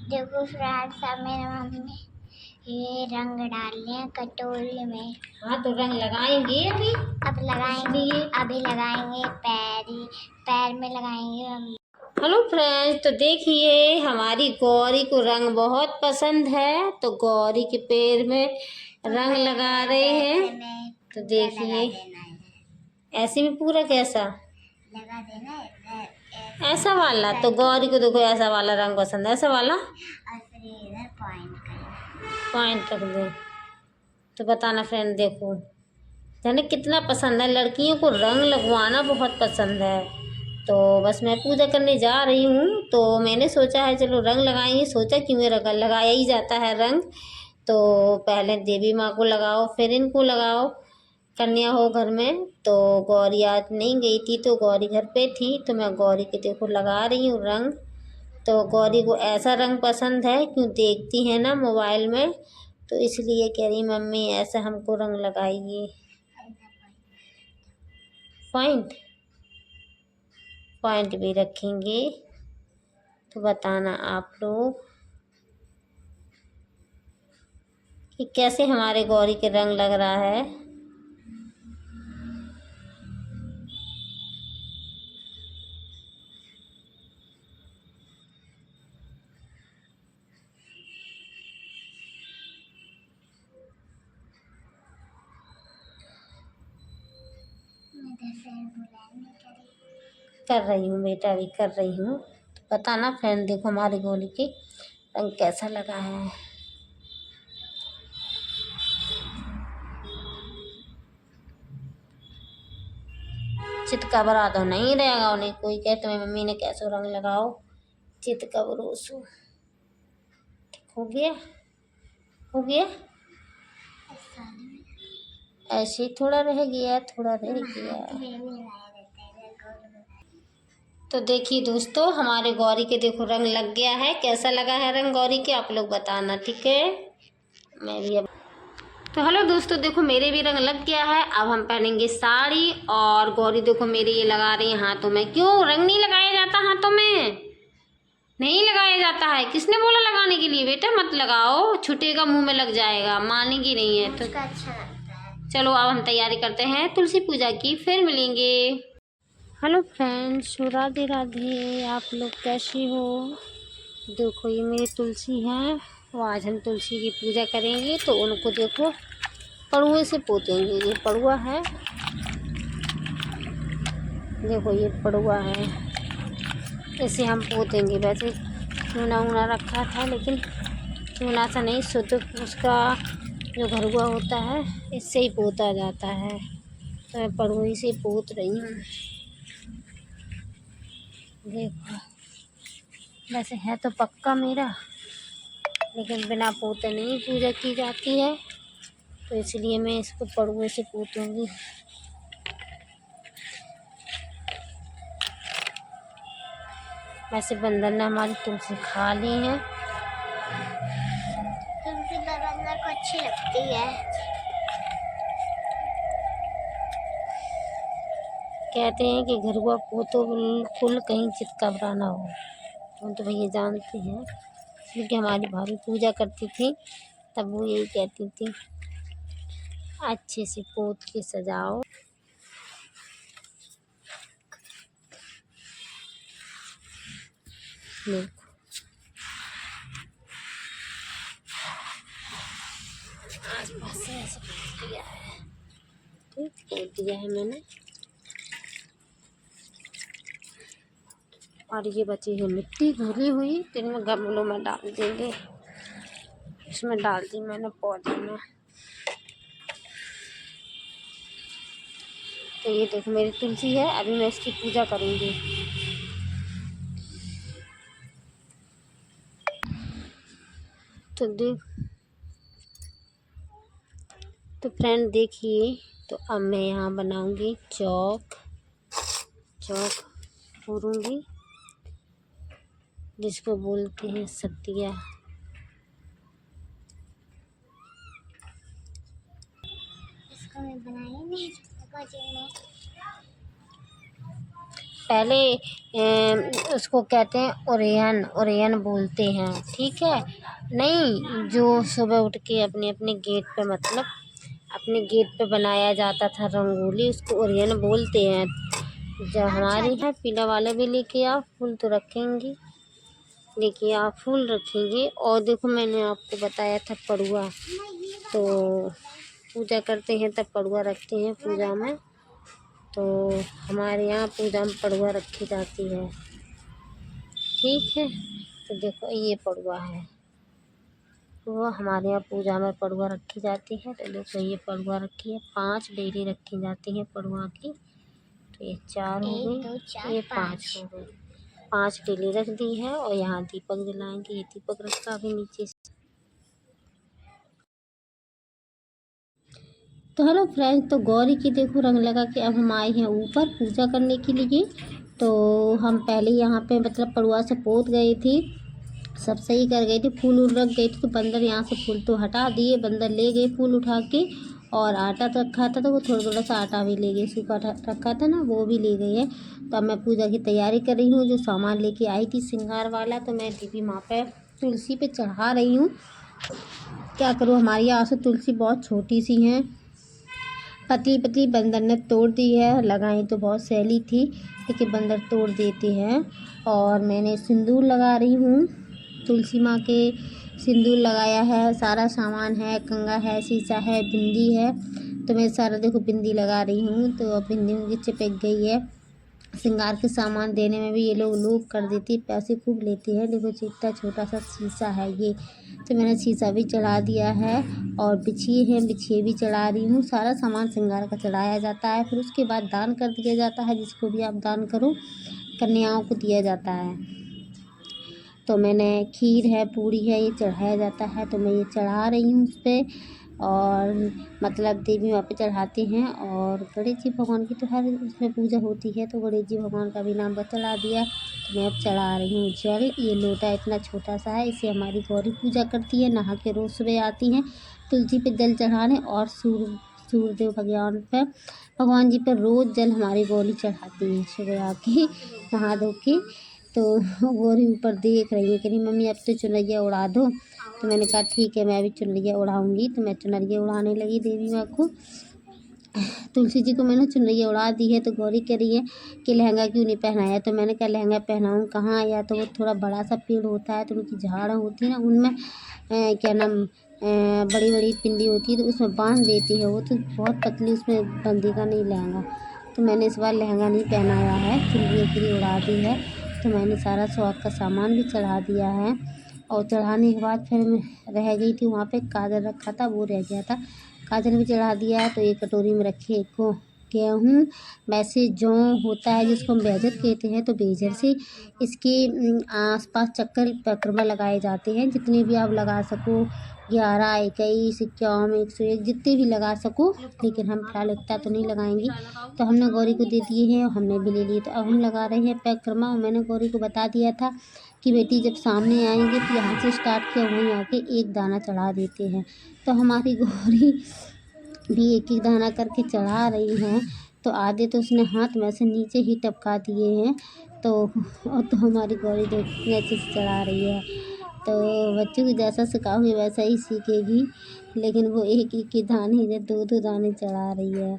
देखो फ्रेंड्स, अब मेरी मम्मी ये रंग डाल रहे हैं कटोरी में। हाँ तो रंग लगाएंगे अभी। अब लगाएंगे, अभी लगाएंगे पैर में लगाएंगे। हेलो फ्रेंड्स, तो देखिए हमारी गौरी को रंग बहुत पसंद है, तो गौरी के पैर में रंग लगा रहे हैं। तो देखिए ऐसे में पूरा कैसा लगा देना है, ऐसा वाला। तो गौरी को देखो ऐसा वाला रंग पसंद है, ऐसा वाला। और फिर इधर पॉइंट रख दो। तो बताना फ्रेंड, देखो जाने कितना पसंद है, लड़कियों को रंग लगवाना बहुत पसंद है। तो बस मैं पूजा करने जा रही हूँ, तो मैंने सोचा है चलो रंग लगाएंगे। सोचा कि मेरा लगाया ही जाता है रंग, तो पहले देवी माँ को लगाओ फिर इनको लगाओ, कन्या हो घर में। तो गौरी आज नहीं गई थी, तो गौरी घर पे थी, तो मैं गौरी के देखो लगा रही हूँ रंग। तो गौरी को ऐसा रंग पसंद है, क्यों देखती है ना मोबाइल में, तो इसलिए कह रही मम्मी ऐसा हमको रंग लगाइए। पॉइंट भी रखेंगे। तो बताना आप लोग कि कैसे हमारे गौरी के रंग लग रहा है। कर रही हूँ बेटा, अभी कर रही हूँ। तो बताना फ्रेंड, देखो हमारी गौरी के रंग कैसा लगा है। चित घबरा तो नहीं रहेगा उन्हें कोई कहे तुम्हें मम्मी ने कैसे रंग लगाओ, चित घबरोसो। हो गया हो गया, ऐसे थोड़ा रह गया, थोड़ा रह गया। तो देखिए दोस्तों, हमारे गौरी के देखो रंग लग गया है। कैसा लगा है रंग गौरी के, आप लोग बताना, ठीक है। मैं भी अब तो हेलो दोस्तों, देखो मेरे भी रंग लग गया है। अब हम पहनेंगे साड़ी, और गौरी देखो मेरे ये लगा रही है हाथों में। क्यों रंग नहीं लगाया जाता हाथों में? नहीं लगाया जाता है? किसने बोला लगाने के लिए? बेटा मत लगाओ, छूटेगा मुंह में लग जाएगा, मानेगी नहीं है तो। अच्छा लगता है। चलो अब हम तैयारी करते हैं तुलसी पूजा की, फिर मिलेंगे। Hello friends, Radhe Radhe. आप लोग कैसे हो? देखो ये मेरी तुलसी है, तो आज हम तुलसी की पूजा करेंगे। तो उनको देखो पड़ुए से पोतेंगे। ये पड़ुआ है, देखो ये पड़ुआ है, इसे हम पोतेंगे। वैसे चूना वूना रखा था, लेकिन चूना सा नहीं, शुद्ध उसका जो घरुआ होता है इससे ही पोता जाता है। तो मैं पड़ुई से पोत रही हूँ। देखो वैसे है तो पक्का मेरा, लेकिन बिना पोते नहीं पूजा की जाती है, तो इसलिए मैं इसको पड़ुए से पोतूंगी। वैसे बंदर ने हमारी तुलसी खा ली है। तुलसी बंदर को अच्छी लगती है। कहते हैं कि घरुआ पोतो बिल्कुल कहीं चितकबरा ना हो। हम तो भैया जानते हैं, क्योंकि हमारी भाभी पूजा करती थी तब वो यही कहती थी, अच्छे से पोत के सजाओ। देखो आज बस ऐसे पोत दिया है, ठीक पोत दिया है मैंने। और ये बची है मिट्टी घुली हुई, तो इनमें गमलों में डाल देंगे। इसमें डाल दी मैंने पौधे में। तो ये देखो मेरी तुलसी है, अभी मैं इसकी पूजा करूँगी। तो फ्रेंड देखिए, तो अब मैं यहाँ बनाऊँगी चौक पूरूँगी, जिसको बोलते हैं सतिया। इसको मैं बनाई नहीं, पहले उसको कहते हैं ओरियन बोलते हैं, ठीक है। नहीं, जो सुबह उठ के अपने अपने गेट पे, मतलब अपने गेट पे बनाया जाता था रंगोली, उसको ओरियन बोलते हैं। जब हमारे यहाँ पीला वाला भी लेके आओ, फूल तो रखेंगे, लेके आओ फूल रखेंगे। और देखो मैंने आपको बताया था पड़ुआ, तो पूजा करते हैं तब पड़ुआ रखते हैं पूजा में। तो हमारे यहाँ पूजा में पड़ुआ रखी जाती है, ठीक है। तो देखो ये पड़ुआ है, वो हमारे यहाँ पूजा में पड़ुआ रखी जाती है। तो देखो ये पड़ुआ रखी है, 5 डेली रखी जाती है पड़ुआ की। तो ये 4 हो गई, ये 5 हो गई, 5 डेली रख दी है। और यहाँ दीपक जलाएंगे, ये दीपक रखा अभी नीचे से। तो हेलो फ्रेंड्स, तो गौरी की देखो रंग लगा के अब हम आए हैं ऊपर पूजा करने के लिए। तो हम पहले यहाँ पे मतलब पड़ुआ से पोत गए थे, सब सही कर गए थे, फूल उल रख गए थे। तो बंदर यहाँ से फूल तो हटा दिए, बंदर ले गए फूल उठा के। और आटा तो रखा था, तो वो थोड़ा थोड़ा सा आटा भी ले गए, सूखा रखा था ना, वो भी ले गई है। तो अब मैं पूजा की तैयारी कर रही हूँ। जो सामान लेके आई थी श्रृंगार वाला, तो मैं देवी माँ पे तुलसी पे चढ़ा रही हूँ। क्या करूँ, हमारे यहाँ से तुलसी बहुत छोटी सी हैं, पतली पतली, बंदर ने तोड़ दी है। लगाई तो बहुत सैली थी, लेकिन बंदर तोड़ देते हैं। और मैंने सिंदूर लगा रही हूँ, तुलसी माँ के सिंदूर लगाया है। सारा सामान है, कंगा है, शीशा है, बिंदी है। तो मैं सारा देखो बिंदी लगा रही हूँ। तो अब बिंदी मुझे चिपक गई है। श्रृंगार के सामान देने में भी ये लोग कर देती, पैसे खूब लेती है। देखो इतना छोटा सा शीशा है ये। तो मैंने शीशा भी चढ़ा दिया है, और बिछिए हैं, बिछिए भी चढ़ा रही हूँ। सारा सामान श्रृंगार का चढ़ाया जाता है। फिर उसके बाद दान कर दिया जाता है, जिसको भी आप दान करो, कन्याओं को दिया जाता है। तो मैंने खीर है, पूड़ी है, ये चढ़ाया जाता है। तो मैं ये चढ़ा रही हूँ उस पर, और मतलब देवी माँ पे चढ़ाते हैं। और गणेश जी भगवान की तो हर उसमें पूजा होती है, तो गणेश जी भगवान का भी नाम पर चढ़ा दिया। तो मैं अब चढ़ा रही हूँ जल। ये लोटा इतना छोटा सा है, इसे हमारी गौरी पूजा करती है, नहा के रोज सुबह आती हैं तुलसी पे जल चढ़ाने। और सूर्यदेव भगवान जी पर रोज़ जल हमारी गौरी चढ़ाती है सुबह आके नहा धो के। तो गौरी ऊपर देख रही है, कह रही मम्मी अब तो चुनरिया उड़ा दो। तो मैंने कहा ठीक है, मैं भी चुनरिया उड़ाऊंगी। तो मैं चुनरिया उड़ाने लगी देवी माँ को, तुलसी जी को मैंने चुनरिया उड़ा दी है। तो गौरी कह रही है कि लहंगा क्यों नहीं पहनाया। तो मैंने कहा लहंगा पहनाऊँ कहाँ, या तो वो थोड़ा बड़ा सा पेड़ होता है, तो उनकी झाड़ होती है ना, उनमें क्या नाम बड़ी बड़ी पिंडी होती है, तो उसमें बांध देती है। वो तो बहुत पतली, उसमें बंदेगा नहीं लहंगा। तो मैंने इस बार लहंगा नहीं पहनाया है, चुनरिया उड़ा दी है। तो मैंने सारा स्वाद का सामान भी चढ़ा दिया है। और चढ़ाने के बाद फिर मैं रह गई थी वहाँ पे, काजल रखा था वो रह गया था, काजल भी चढ़ा दिया है। तो एक कटोरी में रखे को गेहूँ, वैसे जौ होता है जिसको हम बेजर कहते हैं, तो बेजर से इसके आसपास चक्कर परिक्रमा लगाए जाते हैं, जितने भी आप लगा सको, 11, 21, 51, 101, जितने भी लगा सको। लेकिन हम फिलहाल इतना तो नहीं लगाएंगी। तो हमने गौरी को दे दिए हैं, हमने भी ले लिए। तो अब हम लगा रहे हैं परिक्रमा। और मैंने गौरी को बता दिया था कि बेटी जब सामने आएंगे तो यहाँ से स्टार्ट किया, वहीं आके एक दाना चढ़ा देते हैं। तो हमारी गौरी भी एक एक दाना करके चढ़ा रही हैं। तो आधे तो उसने हाथ में से नीचे ही टपका दिए हैं। तो हमारी गौरी देखिए अच्छे से चढ़ा रही है। तो बच्चों को जैसा सिखाओगे वैसा ही सीखेगी। लेकिन वो एक एक के दाने या 2-2 दाने चढ़ा रही है।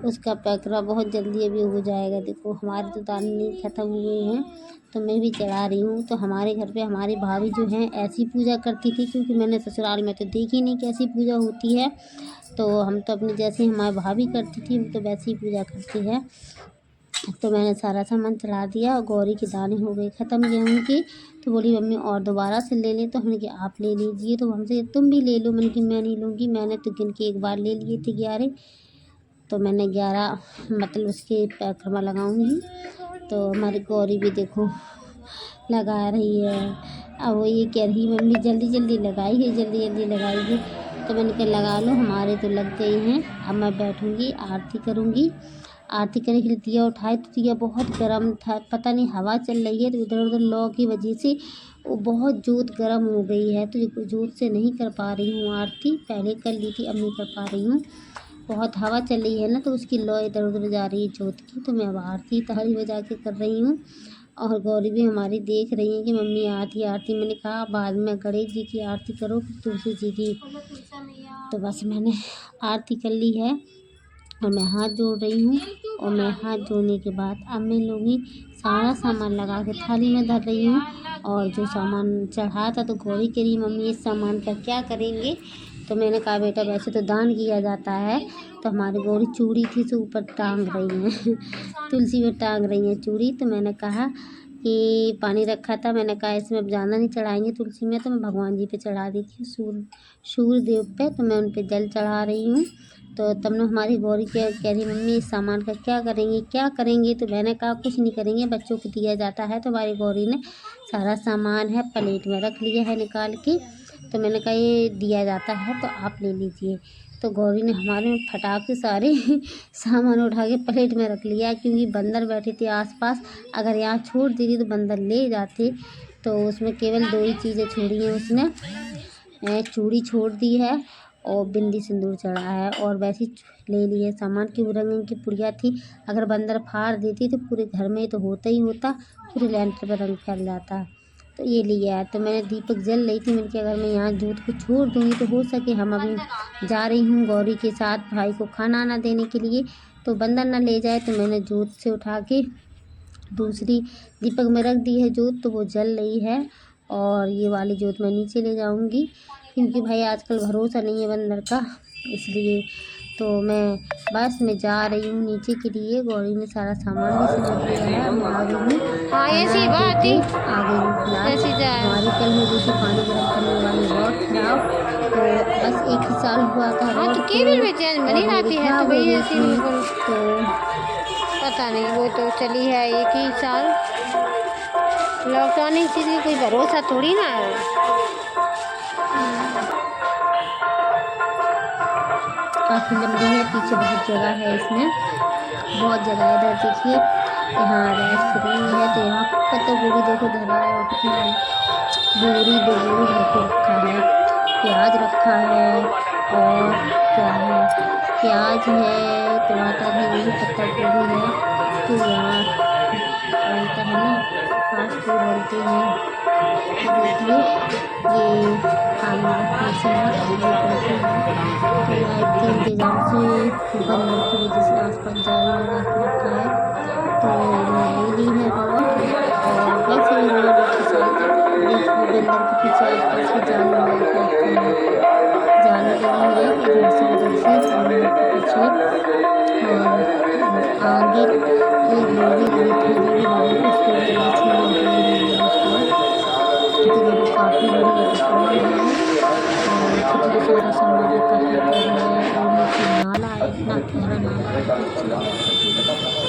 उसका पैकरा बहुत जल्दी अभी हो जाएगा। देखो हमारे तो दाने नहीं ख़त्म हुए हैं, तो मैं भी चढ़ा रही हूँ। तो हमारे घर पे हमारी भाभी जो हैं ऐसी पूजा करती थी, क्योंकि मैंने ससुराल में तो देखी नहीं कैसी पूजा होती है। तो हम तो अपनी जैसे हमारी भाभी करती थी, हम तो वैसी ही पूजा करती है। तो मैंने सारा सामान चढ़ा दिया, और गौरी के दाने हो गए ख़त्म गेहूँ के। तो बोली मम्मी और दोबारा से ले लें। तो हमने कहा आप ले लीजिए। तो हमसे तुम भी ले लो। मैंने कि मैं नहीं लूँगी, मैंने तो गिन के एक बार ले लिए थे 11। तो मैंने 11 मतलब उसके परिक्रमा लगाऊंगी। तो हमारी गौरी भी देखो लगा रही है। अब वो ये कह रही मम्मी जल्दी जल्दी लगाइए, जल्दी जल्दी लगाइए। तो मैंने कहा लगा लो, हमारे तो लग गए हैं। अब मैं बैठूँगी, आरती करूँगी। आरती करने के लिए दिया उठाए, तो दिया बहुत गर्म था, पता नहीं हवा चल रही है तो इधर उधर लौ की वजह से वो बहुत जोत गर्म हो गई है। तो जोत से नहीं कर पा रही हूँ आरती, पहले कर ली थी, अब नहीं कर पा रही हूँ। बहुत हवा चल रही है ना, तो उसकी लौ इधर उधर जा रही है जोत की। तो मैं अब आरती ताली बजा के कर रही हूँ, और गौरी भी हमारी देख रही है कि मम्मी आरती आरती। मैंने कहा बाद में गणेश जी की आरती करो, फिर तुलसी जी की। तो बस मैंने आरती कर ली है और मैं हाथ जोड़ रही हूँ। और मैं हाथ जोड़ने के बाद अब मैं लोग सारा सामान लगा के थाली में धर रही हूँ। और जो सामान चढ़ा था तो गौरी कह रही मम्मी इस सामान का क्या करेंगे। तो मैंने कहा बेटा वैसे तो दान किया जाता है। तो हमारी गौरी चूड़ी थी तो ऊपर टांग रही हैं तुलसी में टांग रही हैं चूड़ी। तो मैंने कहा कि पानी रखा था, मैंने कहा इसमें अब ज़्यादा नहीं चढ़ाएंगे तुलसी में, तो मैं भगवान जी पे चढ़ा देती हूँ, सूर्य देव पे। तो मैं उन पे जल चढ़ा रही हूँ। तो तब न हमारी गौरी कह रही मम्मी इस सामान का क्या करेंगे क्या करेंगे। तो मैंने कहा कुछ नहीं करेंगे, बच्चों को दिया जाता है। तो हमारी गौरी ने सारा सामान है प्लेट में रख लिया है निकाल के। तो मैंने कहा ये दिया जाता है तो आप ले लीजिए। तो गौरी ने हमारे फटाक से सारे सामान उठा के प्लेट में रख लिया, क्योंकि बंदर बैठे थे आसपास। अगर यहाँ छोड़ देती तो बंदर ले जाते। तो उसमें केवल 2 ही चीज़ें छोड़ी हैं उसने, चूड़ी छोड़ दी है और बिंदी सिंदूर चढ़ा है, और वैसे ले लिए सामान की। रंग की पुड़िया थी, अगर बंदर फाड़ देती तो पूरे घर में तो होता ही होता, पूरे लेंटर पर रंग फैल जाता। तो ये लिया है। तो मैंने दीपक जल रही थी, मैंने कहा अगर मैं यहाँ जोत को छोड़ दूँगी तो हो सके हम अभी जा रही हूँ गौरी के साथ भाई को खाना आना देने के लिए, तो बंदर ना ले जाए। तो मैंने जोत से उठा के दूसरी दीपक में रख दी है जोत, तो वो जल रही है। और ये वाली जोत मैं नीचे ले जाऊंगी, क्योंकि भाई आजकल भरोसा नहीं है बंदर का, इसलिए। तो मैं जा रही हूँ नीचे के लिए। गौरी ने सारा सामान भी समझ लिया है, मैं आ गई हूँ। हाँ ऐसी बात ही आ गई हूँ फिलहाल। ऐसी जाए हमारी कल हो गई थी पानी गर्म करने वाली रॉड खराब, तो बस 1 ही साल हुआ था हाँ रॉड तो को, केबल में चेंज बनी और रहती है खराब तो हो भाई गई ऐसी थी। बिल्कुल तो पता नहीं, वो तो चली है 1 ही साल। इलेक्ट्रॉनिक चीज़ की कोई भरोसा थोड़ी ना है। काफ़ी लंबी है, पीछे बहुत जगह है, इसमें बहुत जगह है। इधर देखिए यहाँ रेस्टोरेंट है, तो यहाँ पत्ता गोभी देखो धरा है, और कितनी बोरी 2 बोरी भर के रखा है। प्याज रखा है, और क्या है, प्याज है, टमाटर है, ये भी पत्ता गोभी है। तो यहाँ बनता है ना, फास्ट फूड बनते हैं। तो देखिए ये खाना मशीन है, खाने पड़ते हैं। तो लाइट के इंतज़ाम से बंदर की वजह से आसपास जाली लगा के रखा है। तो मैं ले ली है रॉड, और वैसे भी रॉड की साइड देखिए बंदर के पीछे आसपास भी जाली लगा के रखी है, जाली लगी है इधर से उधर से बंदर के पीछे। और आगे एक बोरी थैली भी लगी, उसको जल्दी छीनने के लिए ले लिया उसको। तो देखो काफ़ी बड़ी रेस्टोरेंट है, और कितना सारा सामान रखा है। और नीचे नाला है, इतना गहरा नाला है,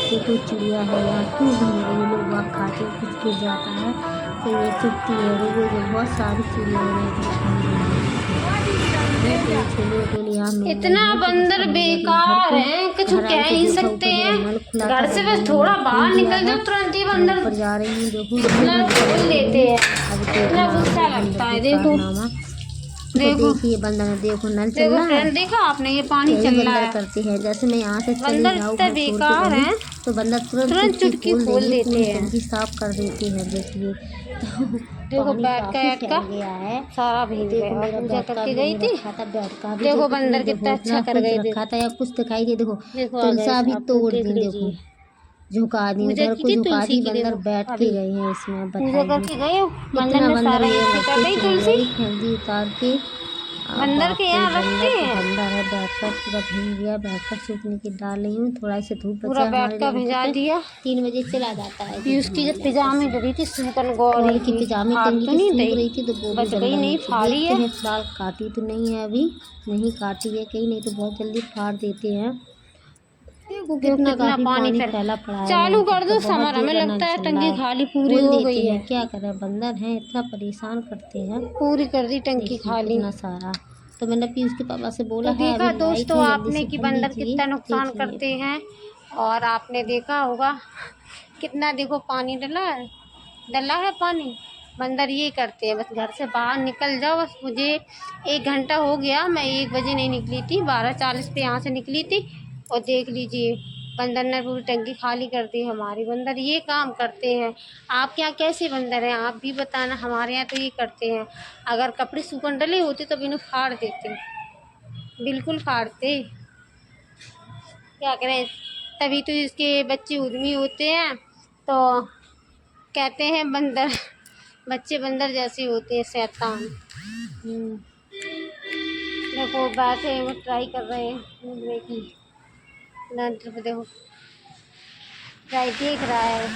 देखो चिड़िया है यहाँ, क्यों घूम रही है, लोग वहाँ खाते कुछ गिर जाता है तो ये चुपती है। देखो जो बहुत सारी चिड़िया इतना बंदर बेकार है, कुछ कह नहीं सकते हैं। घर से बस थोड़ा बाहर निकल जाओ तुरंत ही बंदर पर जा रही हूँ। देखो इतना खोल लेते हैं, इतना गुस्सा लगता है। देखो देखिए बंदर, देखो नल चल रहा है, देखा आपने, ये पानी चल रहा है। करते हैं जैसे मैं यहाँ से चली बंदर जाऊँ इतना बेकार है, तो बंदर तुरंत चुटकी खोल देते हैं, टंकी साफ कर देते हैं। देखिए देखो बैठ का गया है सारा भीग गया। मेरा पूजा करके गई थी, देखो देखो बंदर कितना अच्छा कर गई। रखा था या कुछ दिखाई दे, देखो देखो तुलसा भी तोड़ दी, देखो झुका दी, उधर को झुका दी, बंदर बैठ के गए हैं इसमें। पूजा करके गए, बंदर ने सारा ये कर दी तुलसी, हल्दी उतार के बंदर के यहाँ रखते हैं। बंदर है, बैठकर पूरा भीग गया, बैठकर सूखने के डाल रही हूँ। थोड़ा सा धूप पूरा बैठकर भिजा दिया। 3 बजे चला जाता है। ये उसकी जब पिजामे डरी थी सूखन गौरी की पिजामे टंगी तो नहीं रही थी, तो वो बच गई, नहीं फाड़ी है। फिलहाल काटी तो नहीं है, अभी नहीं काटी है कहीं, नहीं तो बहुत जल्दी फाड़ देते हैं। कितना पानी फैला पड़ा है, चालू कर दो समर, हमें लगता है टंकी खाली पूरी हो गई है। क्या करें, बंदर हैं इतना परेशान करते हैं, पूरी कर दी टंकी खाली इतना सारा। तो मैंने पीयूष के पापा से बोला तो देखा दोस्तों आपने कि बंदर कितना नुकसान देखिए। करते हैं, और आपने देखा होगा कितना, देखो पानी डला है पानी, बंदर ये करते हैं, बस घर से बाहर निकल जाओ। बस मुझे 1 घंटा हो गया, मैं 1 बजे नहीं निकली थी, 12:40 पे यहाँ से निकली थी और देख लीजिए बंदर ने पूरी टंकी खाली कर दी हमारी। बंदर ये काम करते हैं। आपके यहाँ कैसे बंदर हैं आप भी बताना। हमारे यहाँ तो ये करते हैं, अगर कपड़े सूखन डले होते तो इन्हें फाड़ देते, बिल्कुल फाड़ते। क्या करें, तभी तो इसके बच्चे उद्यमी होते हैं, तो कहते हैं बंदर, बच्चे बंदर जैसे होते हैं, शैतान। देखो बैठे वो ट्राई कर रहे हैं मुझे की देखो ट्राई देख रहा है।